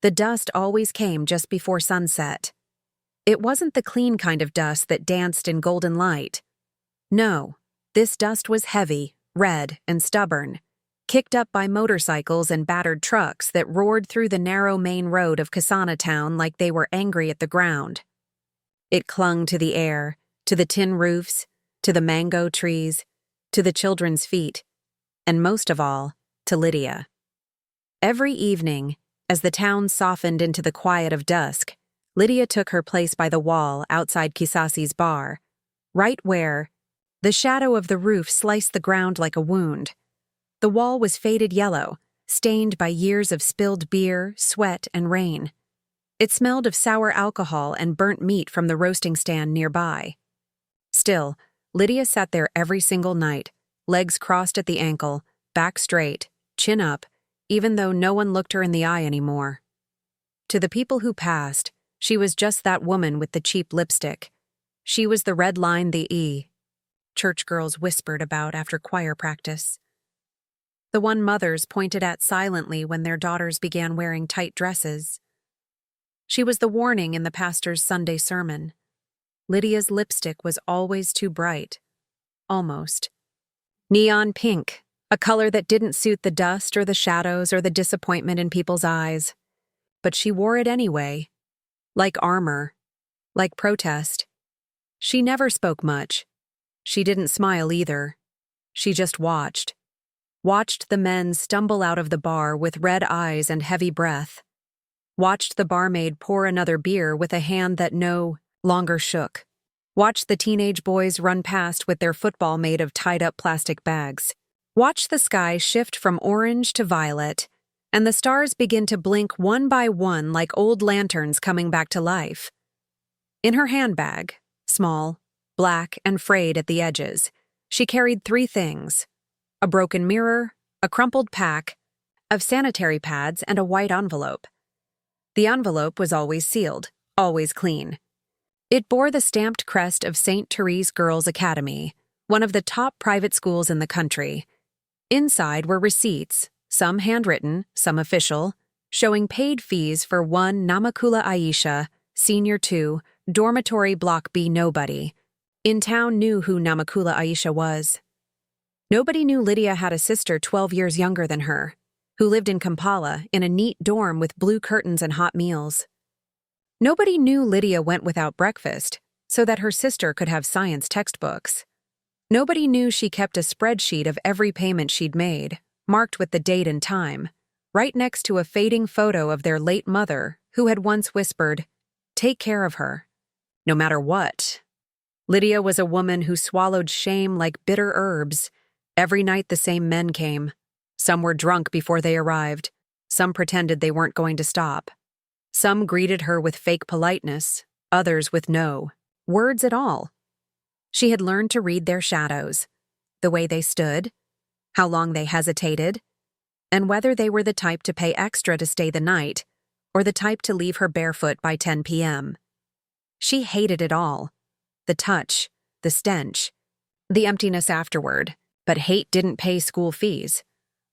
The dust always came just before sunset. It wasn't the clean kind of dust that danced in golden light. No, this dust was heavy, red, and stubborn, kicked up by motorcycles and battered trucks that roared through the narrow main road of Kasana Town like they were angry at the ground. It clung to the air, to the tin roofs, to the mango trees, to the children's feet, and most of all, to Lydia. Every evening, as the town softened into the quiet of dusk, Lydia took her place by the wall outside Kisasi's bar, right where the shadow of the roof sliced the ground like a wound. The wall was faded yellow, stained by years of spilled beer, sweat, and rain. It smelled of sour alcohol and burnt meat from the roasting stand nearby. Still, Lydia sat there every single night, legs crossed at the ankle, back straight, chin up, even though no one looked her in the eye anymore. To the people who passed, she was just that woman with the cheap lipstick. She was the red line the E. Church girls whispered about after choir practice. The one mothers pointed at silently when their daughters began wearing tight dresses. She was the warning in the pastor's Sunday sermon. Lydia's lipstick was always too bright. Almost. Neon pink, a color that didn't suit the dust or the shadows or the disappointment in people's eyes. But she wore it anyway. Like armor. Like protest. She never spoke much. She didn't smile either. She just watched. Watched the men stumble out of the bar with red eyes and heavy breath. Watched the barmaid pour another beer with a hand that no longer shook. Watched the teenage boys run past with their football made of tied-up plastic bags. Watched the sky shift from orange to violet, and the stars begin to blink one by one like old lanterns coming back to life. In her handbag, small, black, and frayed at the edges, she carried 3 things: a broken mirror, a crumpled pack of sanitary pads, and a white envelope. The envelope was always sealed, always clean. It bore the stamped crest of St. Therese Girls' Academy, one of the top private schools in the country. Inside were receipts, some handwritten, some official, showing paid fees for one Namakula Aisha, Senior 2, Dormitory Block B nobody. In town knew who Namakula Aisha was. Nobody knew Lydia had a sister 12 years younger than her, who lived in Kampala in a neat dorm with blue curtains and hot meals. Nobody knew Lydia went without breakfast so that her sister could have science textbooks. Nobody knew she kept a spreadsheet of every payment she'd made, marked with the date and time, right next to a fading photo of their late mother who had once whispered, "Take care of her, no matter what." Lydia was a woman who swallowed shame like bitter herbs. Every night the same men came. Some were drunk before they arrived. Some pretended they weren't going to stop. Some greeted her with fake politeness, others with no words at all. She had learned to read their shadows, the way they stood, how long they hesitated, and whether they were the type to pay extra to stay the night or the type to leave her barefoot by 10 p.m. She hated it all. The touch, the stench, the emptiness afterward, but hate didn't pay school fees.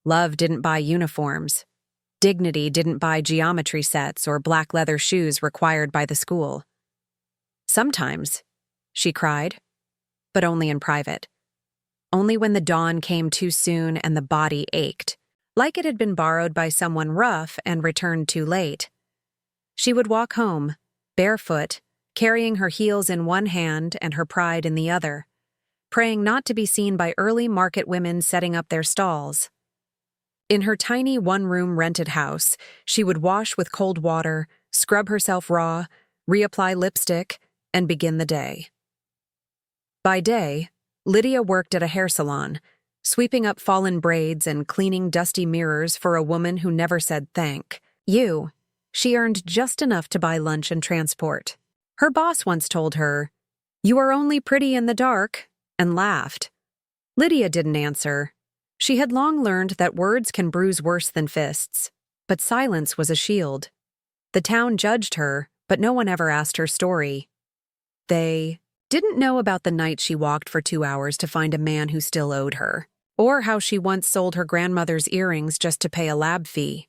Love didn't buy uniforms. Dignity didn't buy geometry sets or black leather shoes required by the school. Sometimes, she cried, but only in private. Only when the dawn came too soon and the body ached, like it had been borrowed by someone rough and returned too late. She would walk home, barefoot, carrying her heels in one hand and her pride in the other, praying not to be seen by early market women setting up their stalls. In her tiny one-room rented house, she would wash with cold water, scrub herself raw, reapply lipstick, and begin the day. By day, Lydia worked at a hair salon, sweeping up fallen braids and cleaning dusty mirrors for a woman who never said thank you. She earned just enough to buy lunch and transport. Her boss once told her, "You are only pretty in the dark," and laughed. Lydia didn't answer. She had long learned that words can bruise worse than fists, but silence was a shield. The town judged her, but no one ever asked her story. They didn't know about the night she walked for 2 hours to find a man who still owed her, or how she once sold her grandmother's earrings just to pay a lab fee,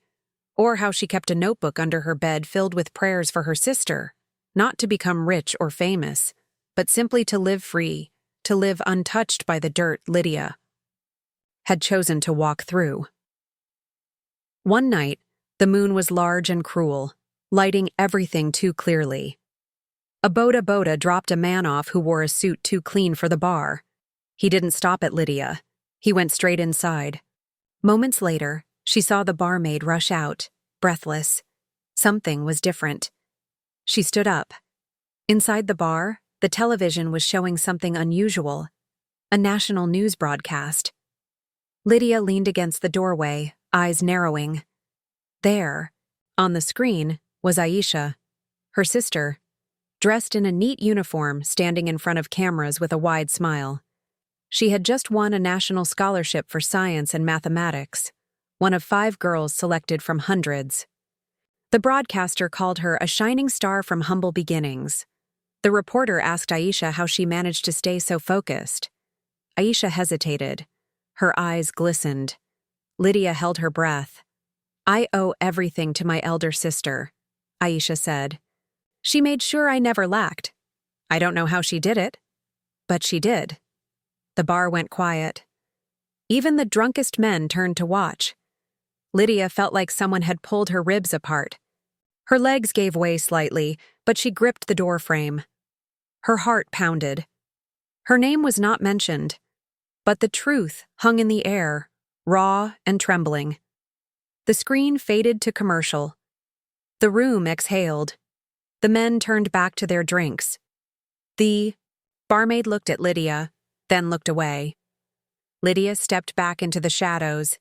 or how she kept a notebook under her bed filled with prayers for her sister, not to become rich or famous, but simply to live free, to live untouched by the dirt Lydia had chosen to walk through. One night, the moon was large and cruel, lighting everything too clearly. A boda dropped a man off who wore a suit too clean for the bar. He didn't stop at Lydia. He went straight inside. Moments later, she saw the barmaid rush out, breathless. Something was different. She stood up. Inside the bar, the television was showing something unusual, a national news broadcast. Lydia leaned against the doorway, eyes narrowing. There, on the screen, was Aisha, her sister, dressed in a neat uniform, standing in front of cameras with a wide smile. She had just won a national scholarship for science and mathematics, one of 5 girls selected from hundreds. The broadcaster called her a shining star from humble beginnings. The reporter asked Aisha how she managed to stay so focused. Aisha hesitated. Her eyes glistened. Lydia held her breath. "I owe everything to my elder sister," Aisha said. "She made sure I never lacked. I don't know how she did it, but she did." The bar went quiet. Even the drunkest men turned to watch. Lydia felt like someone had pulled her ribs apart. Her legs gave way slightly, but she gripped the doorframe. Her heart pounded. Her name was not mentioned, but the truth hung in the air, raw and trembling. The screen faded to commercial. The room exhaled. The men turned back to their drinks. The barmaid looked at Lydia, then looked away. Lydia stepped back into the shadows.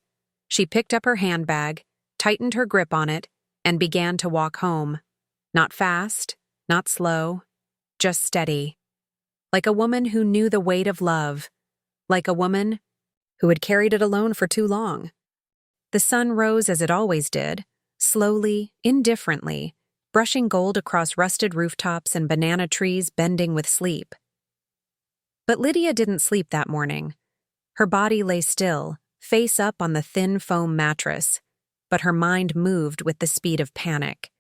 She picked up her handbag, tightened her grip on it, and began to walk home. Not fast, not slow, just steady. Like a woman who knew the weight of love. Like a woman who had carried it alone for too long. The sun rose as it always did, slowly, indifferently, brushing gold across rusted rooftops and banana trees bending with sleep. But Lydia didn't sleep that morning. Her body lay still, face up on the thin foam mattress, but her mind moved with the speed of panic.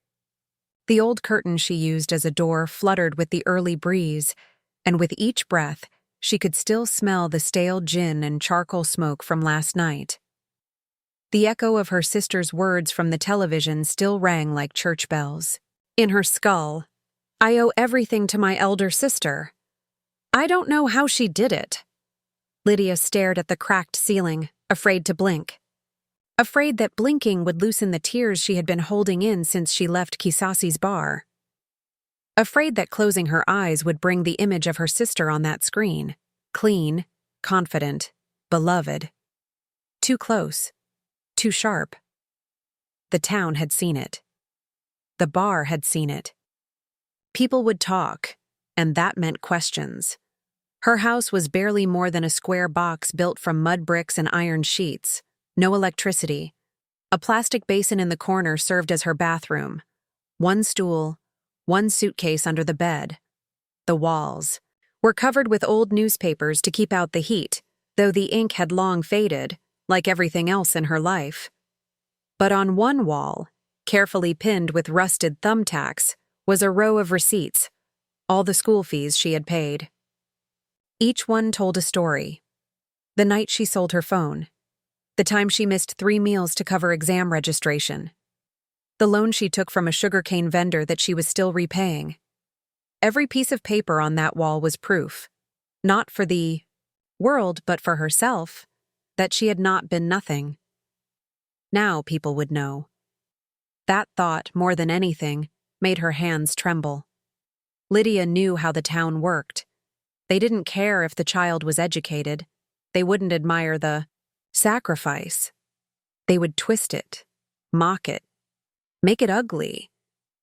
The old curtain she used as a door fluttered with the early breeze, and with each breath, she could still smell the stale gin and charcoal smoke from last night. The echo of her sister's words from the television still rang like church bells. In her skull, "I owe everything to my elder sister. I don't know how she did it." Lydia stared at the cracked ceiling, afraid to blink. Afraid that blinking would loosen the tears she had been holding in since she left Kisasi's bar. Afraid that closing her eyes would bring the image of her sister on that screen. Clean, confident, beloved. Too close. Too sharp. The town had seen it. The bar had seen it. People would talk, and that meant questions. Her house was barely more than a square box built from mud bricks and iron sheets. No electricity. A plastic basin in the corner served as her bathroom. One stool, one suitcase under the bed. The walls were covered with old newspapers to keep out the heat, though the ink had long faded, like everything else in her life. But on one wall, carefully pinned with rusted thumbtacks, was a row of receipts, all the school fees she had paid. Each one told a story. The night she sold her phone. The time she missed 3 meals to cover exam registration. The loan she took from a sugarcane vendor that she was still repaying. Every piece of paper on that wall was proof, not for the world but for herself, that she had not been nothing. Now people would know. That thought, more than anything, made her hands tremble. Lydia knew how the town worked. They didn't care if the child was educated. They wouldn't admire the sacrifice. They would twist it, mock it, make it ugly.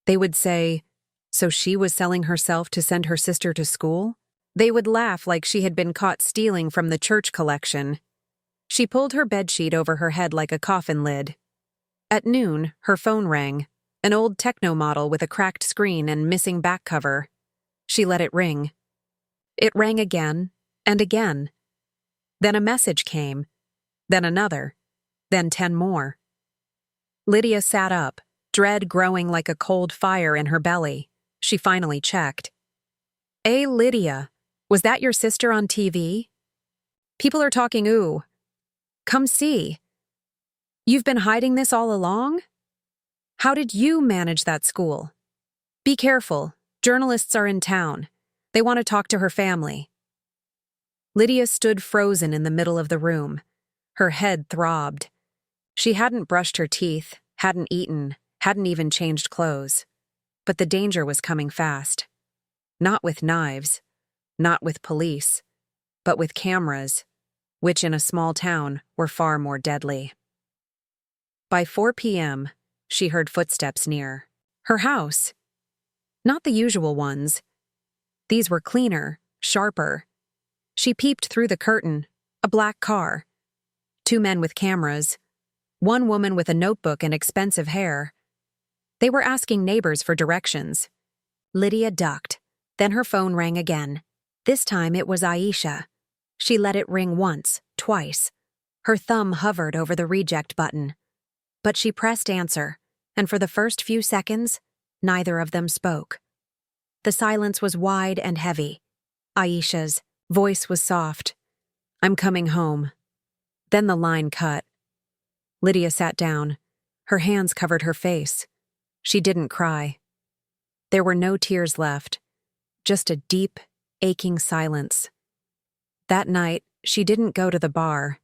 They would say, so she was selling herself to send her sister to school? They would laugh like she had been caught stealing from the church collection. She pulled her bedsheet over her head like a coffin lid. At noon, her phone rang, an old techno model with a cracked screen and missing back cover. She let it ring. It rang again and again. Then a message came, then another, then 10 more. Lydia sat up, dread growing like a cold fire in her belly. She finally checked. "Hey, Lydia, was that your sister on TV? People are talking ooh. Come see. You've been hiding this all along? How did you manage that school? Be careful, journalists are in town. They want to talk to her family." Lydia stood frozen in the middle of the room. Her head throbbed. She hadn't brushed her teeth, hadn't eaten, hadn't even changed clothes. But the danger was coming fast. Not with knives, not with police, but with cameras, which in a small town were far more deadly. By 4 p.m., she heard footsteps near. Her house. Not the usual ones. These were cleaner, sharper. She peeped through the curtain. A black car. 2 men with cameras. 1 woman with a notebook and expensive hair. They were asking neighbors for directions. Lydia ducked. Then her phone rang again. This time it was Aisha. She let it ring once, twice. Her thumb hovered over the reject button. But she pressed answer, and for the first few seconds, neither of them spoke. The silence was wide and heavy. Aisha's voice was soft. "I'm coming home." Then the line cut. Lydia sat down. Her hands covered her face. She didn't cry. There were no tears left, just a deep, aching silence. That night, she didn't go to the bar.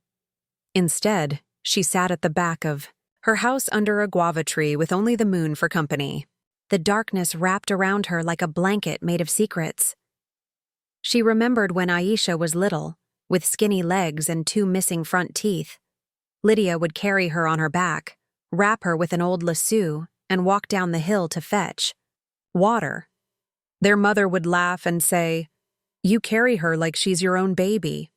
Instead, she sat at the back of her house under a guava tree with only the moon for company. The darkness wrapped around her like a blanket made of secrets. She remembered when Aisha was little, with skinny legs and 2 missing front teeth. Lydia would carry her on her back, wrap her with an old lasso, and walk down the hill to fetch water. Their mother would laugh and say, "You carry her like she's your own baby."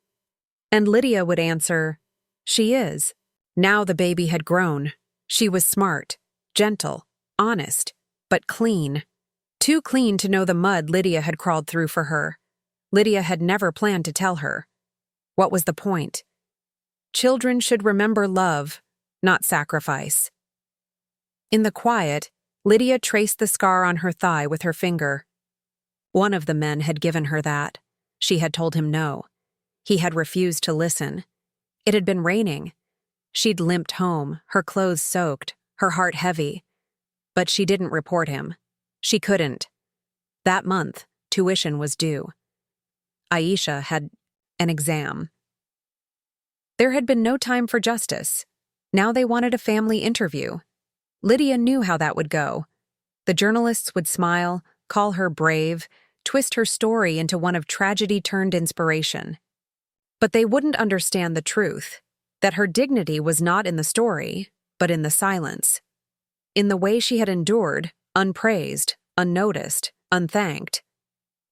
And Lydia would answer, "She is." Now the baby had grown. She was smart, gentle, honest, but clean. Too clean to know the mud Lydia had crawled through for her. Lydia had never planned to tell her. What was the point? Children should remember love, not sacrifice. In the quiet, Lydia traced the scar on her thigh with her finger. One of the men had given her that. She had told him no. He had refused to listen. It had been raining. She'd limped home, her clothes soaked, her heart heavy. But she didn't report him. She couldn't. That month, tuition was due. Aisha had an exam. There had been no time for justice. Now they wanted a family interview. Lydia knew how that would go. The journalists would smile, call her brave, twist her story into one of tragedy turned inspiration. But they wouldn't understand the truth, that her dignity was not in the story, but in the silence. In the way she had endured, unpraised, unnoticed, unthanked,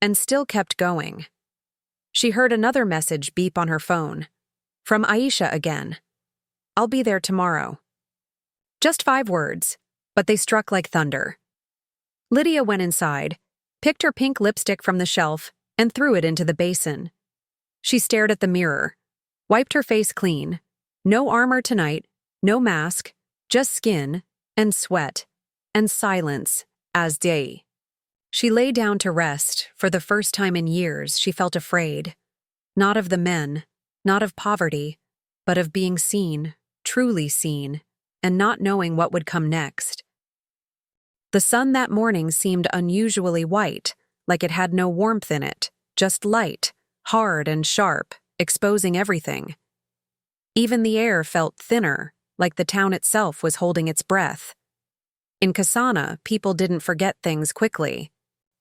and still kept going. She heard another message beep on her phone. From Aisha again. "I'll be there tomorrow." Just 5 words, but they struck like thunder. Lydia went inside, picked her pink lipstick from the shelf, and threw it into the basin. She stared at the mirror, wiped her face clean. No armor tonight, no mask, just skin, and sweat, and silence, as day. She lay down to rest. For the first time in years, she felt afraid. Not of the men, not of poverty, but of being seen, truly seen, and not knowing what would come next. The sun that morning seemed unusually white, like it had no warmth in it, just light, hard and sharp, exposing everything. Even the air felt thinner, like the town itself was holding its breath. In Kasana, people didn't forget things quickly,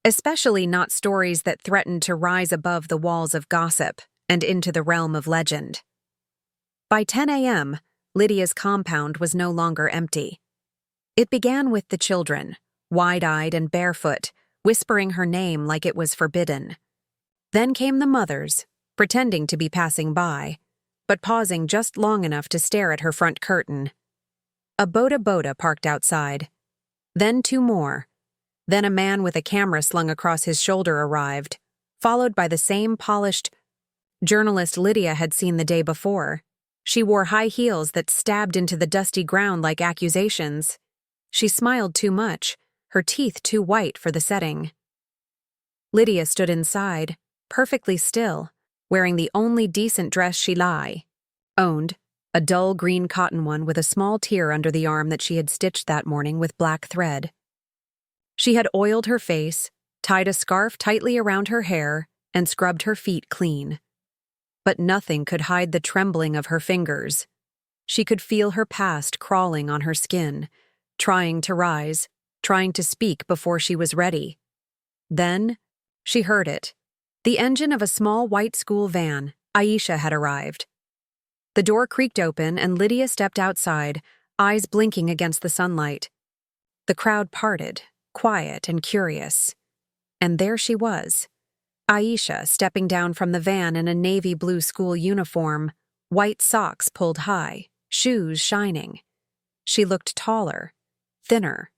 especially not stories that threatened to rise above the walls of gossip and into the realm of legend. By 10 a.m., Lydia's compound was no longer empty. It began with the children, wide-eyed and barefoot, whispering her name like it was forbidden. Then came the mothers, pretending to be passing by, but pausing just long enough to stare at her front curtain. A boda parked outside. Then 2 more. Then a man with a camera slung across his shoulder arrived, followed by the same polished journalist Lydia had seen the day before. She wore high heels that stabbed into the dusty ground like accusations. She smiled too much, her teeth too white for the setting. Lydia stood inside, perfectly still, wearing the only decent dress she owned, a dull green cotton one with a small tear under the arm that she had stitched that morning with black thread. She had oiled her face, tied a scarf tightly around her hair, and scrubbed her feet clean. But nothing could hide the trembling of her fingers. She could feel her past crawling on her skin, trying to rise, trying to speak before she was ready. Then, she heard it. The engine of a small white school van. Aisha had arrived. The door creaked open and Lydia stepped outside, eyes blinking against the sunlight. The crowd parted, quiet and curious. And there she was, Aisha stepping down from the van in a navy blue school uniform, white socks pulled high, shoes shining. She looked taller, thinner.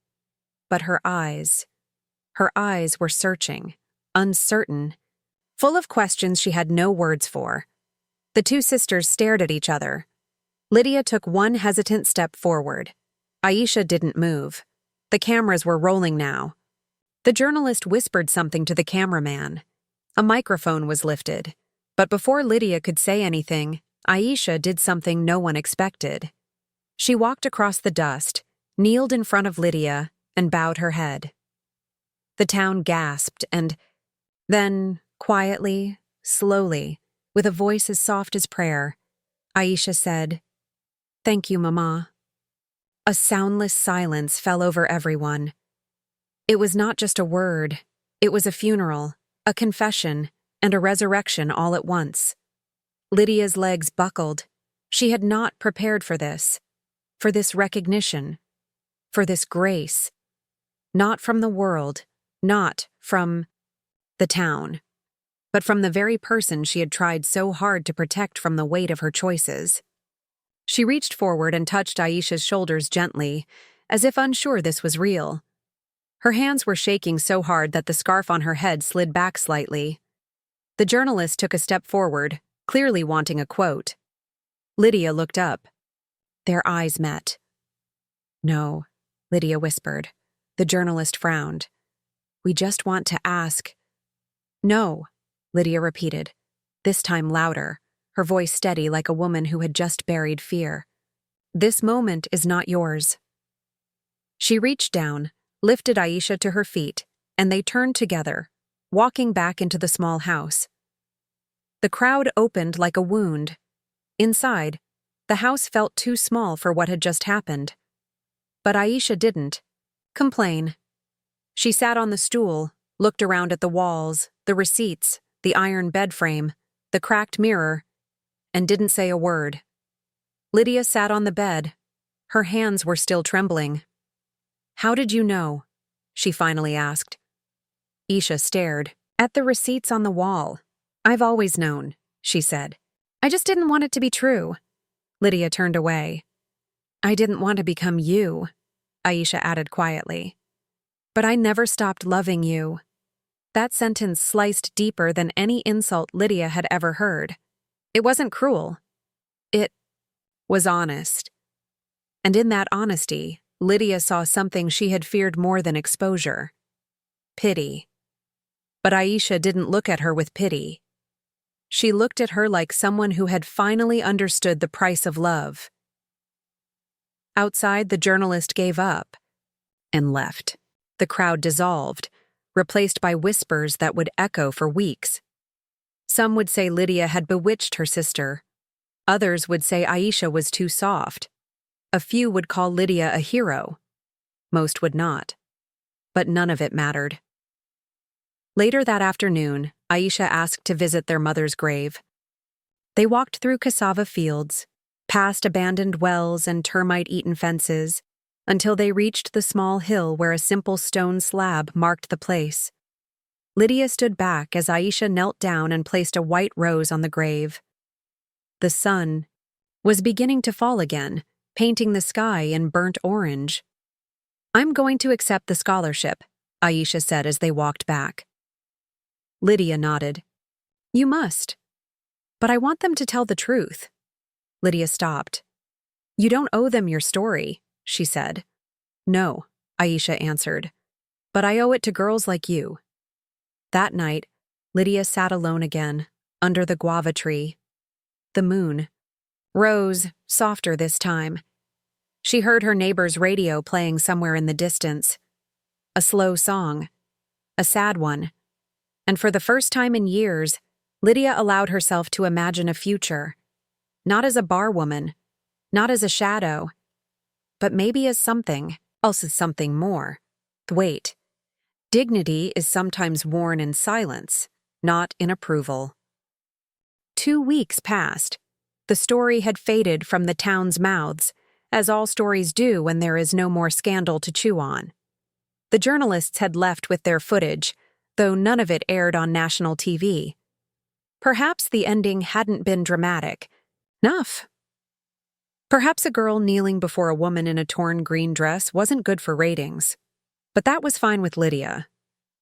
But her eyes were searching, uncertain, full of questions she had no words for. The two sisters stared at each other. Lydia took one hesitant step forward. Aisha didn't move. The cameras were rolling now. The journalist whispered something to the cameraman. A microphone was lifted. But before Lydia could say anything, Aisha did something no one expected. She walked across the dust, kneeled in front of Lydia, and bowed her head. The town gasped and then, quietly, slowly, with a voice as soft as prayer, Aisha said, "Thank you, Mama." A soundless silence fell over everyone. It was not just a word, it was a funeral, a confession, and a resurrection all at once. Lydia's legs buckled. She had not prepared for this recognition, for this grace. Not from the world, not from the town, but from the very person she had tried so hard to protect from the weight of her choices. She reached forward and touched Aisha's shoulders gently, as if unsure this was real. Her hands were shaking so hard that the scarf on her head slid back slightly. The journalist took a step forward, clearly wanting a quote. Lydia looked up. Their eyes met. "No," Lydia whispered. The journalist frowned. "We just want to ask—" "No," Lydia repeated, this time louder, her voice steady like a woman who had just buried fear. "This moment is not yours." She reached down, lifted Aisha to her feet, and they turned together, walking back into the small house. The crowd opened like a wound. Inside, the house felt too small for what had just happened. But Aisha didn't complain. She sat on the stool, looked around at the walls, the receipts, the iron bed frame, the cracked mirror, and didn't say a word. Lydia sat on the bed. Her hands were still trembling. "How did you know?" she finally asked. Aisha stared at the receipts on the wall. "I've always known," she said. "I just didn't want it to be true." Lydia turned away. "I didn't want to become you," Aisha added quietly. "But I never stopped loving you." That sentence sliced deeper than any insult Lydia had ever heard. It wasn't cruel. It was honest. And in that honesty, Lydia saw something she had feared more than exposure. Pity. But Aisha didn't look at her with pity. She looked at her like someone who had finally understood the price of love. Outside, the journalist gave up and left. The crowd dissolved, replaced by whispers that would echo for weeks. Some would say Lydia had bewitched her sister. Others would say Aisha was too soft. A few would call Lydia a hero. Most would not. But none of it mattered. Later that afternoon, Aisha asked to visit their mother's grave. They walked through cassava fields, past abandoned wells and termite-eaten fences, until they reached the small hill where a simple stone slab marked the place. Lydia stood back as Aisha knelt down and placed a white rose on the grave. The sun was beginning to fall again, painting the sky in burnt orange. "I'm going to accept the scholarship," Aisha said as they walked back. Lydia nodded. "You must. But I want them to tell the truth." Lydia stopped. You don't owe them your story, she said. No, Aisha answered. But I owe it to girls like you. That night, Lydia sat alone again, under the guava tree. The moon rose, softer this time. She heard her neighbor's radio playing somewhere in the distance. A slow song. A sad one. And for the first time in years, Lydia allowed herself to imagine a future. Not as a barwoman, not as a shadow, but maybe as something, else as something more. Wait. Dignity is sometimes worn in silence, not in approval. 2 weeks passed. The story had faded from the town's mouths, as all stories do when there is no more scandal to chew on. The journalists had left with their footage, though none of it aired on national TV. Perhaps the ending hadn't been dramatic enough. Perhaps a girl kneeling before a woman in a torn green dress wasn't good for ratings. But that was fine with Lydia.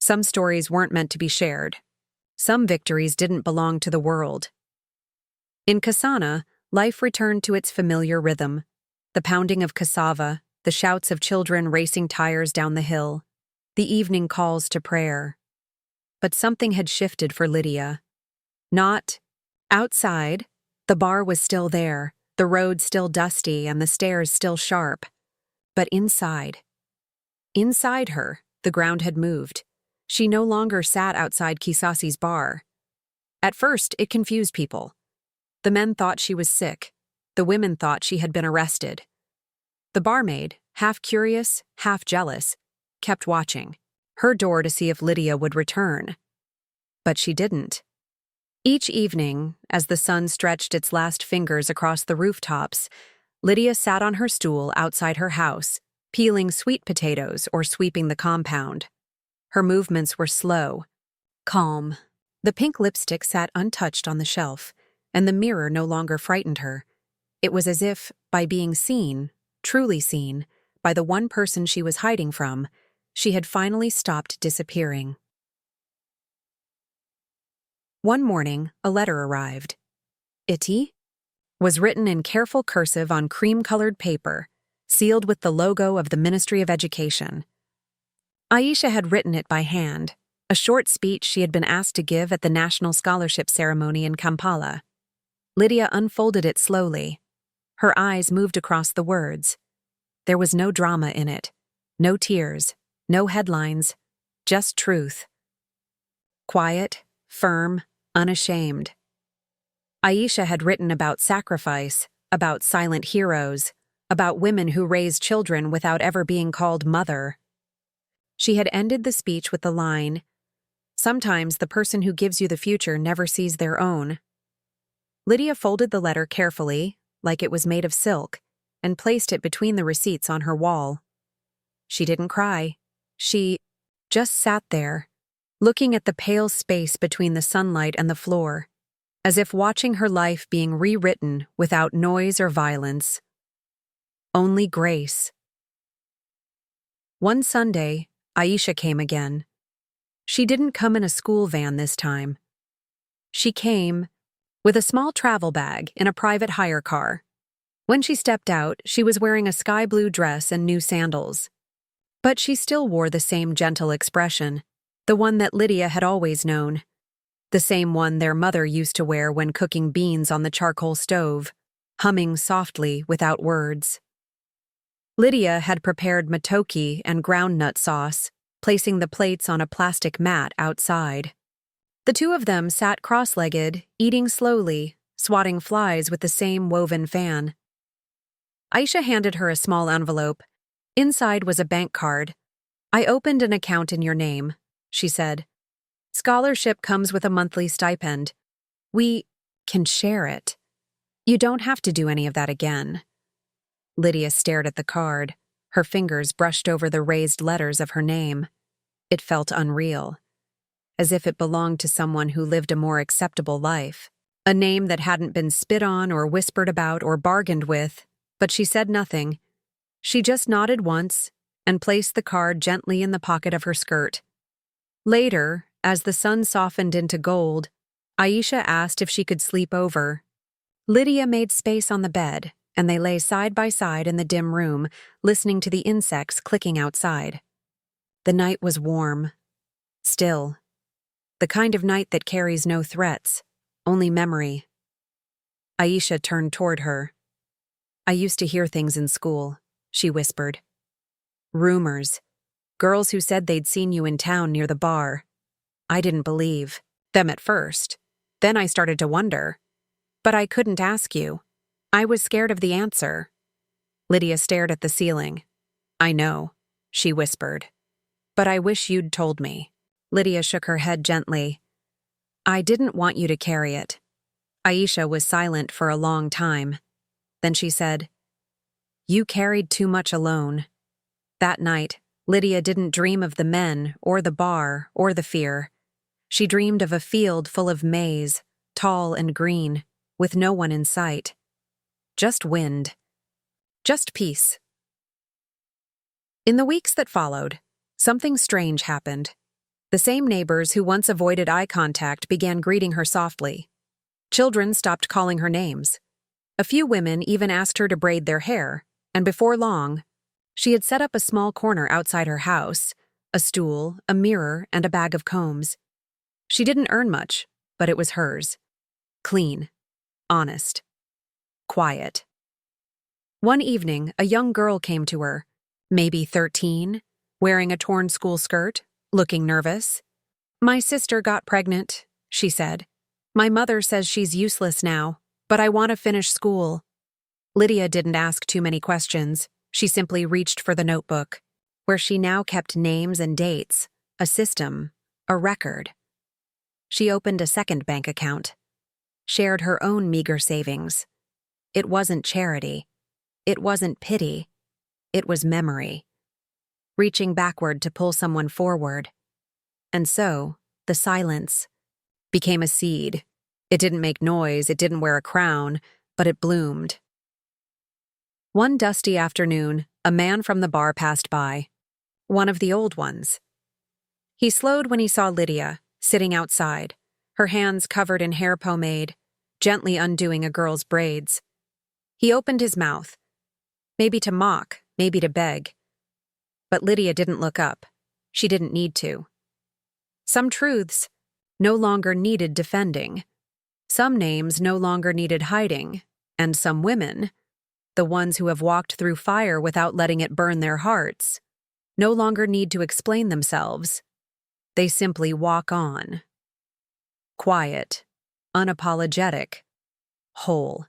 Some stories weren't meant to be shared. Some victories didn't belong to the world. In Kasana, life returned to its familiar rhythm. The pounding of cassava, the shouts of children racing tires down the hill, the evening calls to prayer. But something had shifted for Lydia. Not outside. The bar was still there, the road still dusty and the stairs still sharp. But inside. Inside her, the ground had moved. She no longer sat outside Kisasi's bar. At first, it confused people. The men thought she was sick. The women thought she had been arrested. The barmaid, half curious, half jealous, kept watching, her door to see if Lydia would return. But she didn't. Each evening, as the sun stretched its last fingers across the rooftops, Lydia sat on her stool outside her house, peeling sweet potatoes or sweeping the compound. Her movements were slow, calm. The pink lipstick sat untouched on the shelf, and the mirror no longer frightened her. It was as if, by being seen, truly seen, by the one person she was hiding from, she had finally stopped disappearing. One morning, a letter arrived. Iti was written in careful cursive on cream-colored paper, sealed with the logo of the Ministry of Education. Aisha had written it by hand, a short speech she had been asked to give at the National Scholarship Ceremony in Kampala. Lydia unfolded it slowly. Her eyes moved across the words. There was no drama in it, no tears, no headlines, just truth. Quiet, firm, unashamed. Aisha had written about sacrifice, about silent heroes, about women who raised children without ever being called mother. She had ended the speech with the line, "Sometimes the person who gives you the future never sees their own." Lydia folded the letter carefully, like it was made of silk, and placed it between the receipts on her wall. She didn't cry. She just sat there, looking at the pale space between the sunlight and the floor, as if watching her life being rewritten without noise or violence. Only grace. One Sunday, Aisha came again. She didn't come in a school van this time. She came with a small travel bag in a private hire car. When she stepped out, she was wearing a sky blue dress and new sandals. But she still wore the same gentle expression, the one that Lydia had always known, the same one their mother used to wear when cooking beans on the charcoal stove, humming softly without words. Lydia had prepared matoke and groundnut sauce, placing the plates on a plastic mat outside. The two of them sat cross-legged, eating slowly, swatting flies with the same woven fan. Aisha handed her a small envelope. Inside was a bank card. "I opened an account in your name," she said. "Scholarship comes with a monthly stipend. We can share it. You don't have to do any of that again." Lydia stared at the card. Her fingers brushed over the raised letters of her name. It felt unreal, as if it belonged to someone who lived a more acceptable life. A name that hadn't been spit on or whispered about or bargained with, but she said nothing. She just nodded once and placed the card gently in the pocket of her skirt. Later, as the sun softened into gold, Aisha asked if she could sleep over. Lydia made space on the bed, and they lay side by side in the dim room, listening to the insects clicking outside. The night was warm, still. The kind of night that carries no threats, only memory. Aisha turned toward her. "I used to hear things in school," she whispered. "Rumors. Girls who said they'd seen you in town near the bar. I didn't believe them at first. Then I started to wonder. But I couldn't ask you. I was scared of the answer." Lydia stared at the ceiling. "I know," she whispered. "But I wish you'd told me." Lydia shook her head gently. "I didn't want you to carry it." Aisha was silent for a long time. Then she said, "You carried too much alone." That night, Lydia didn't dream of the men, or the bar, or the fear. She dreamed of a field full of maize, tall and green, with no one in sight. Just wind. Just peace. In the weeks that followed, something strange happened. The same neighbors who once avoided eye contact began greeting her softly. Children stopped calling her names. A few women even asked her to braid their hair, and before long, she had set up a small corner outside her house, a stool, a mirror, and a bag of combs. She didn't earn much, but it was hers. Clean. Honest. Quiet. One evening, a young girl came to her, maybe 13, wearing a torn school skirt, looking nervous. "My sister got pregnant," she said. "My mother says she's useless now, but I want to finish school." Lydia didn't ask too many questions. She simply reached for the notebook, where she now kept names and dates, a system, a record. She opened a second bank account, shared her own meager savings. It wasn't charity. It wasn't pity. It was memory. Reaching backward to pull someone forward. And so, the silence became a seed. It didn't make noise, it didn't wear a crown, but it bloomed. One dusty afternoon, a man from the bar passed by. One of the old ones. He slowed when he saw Lydia, sitting outside, her hands covered in hair pomade, gently undoing a girl's braids. He opened his mouth, maybe to mock, maybe to beg. But Lydia didn't look up. She didn't need to. Some truths no longer needed defending. Some names no longer needed hiding. And some women, the ones who have walked through fire without letting it burn their hearts, no longer need to explain themselves. They simply walk on. Quiet, unapologetic, whole.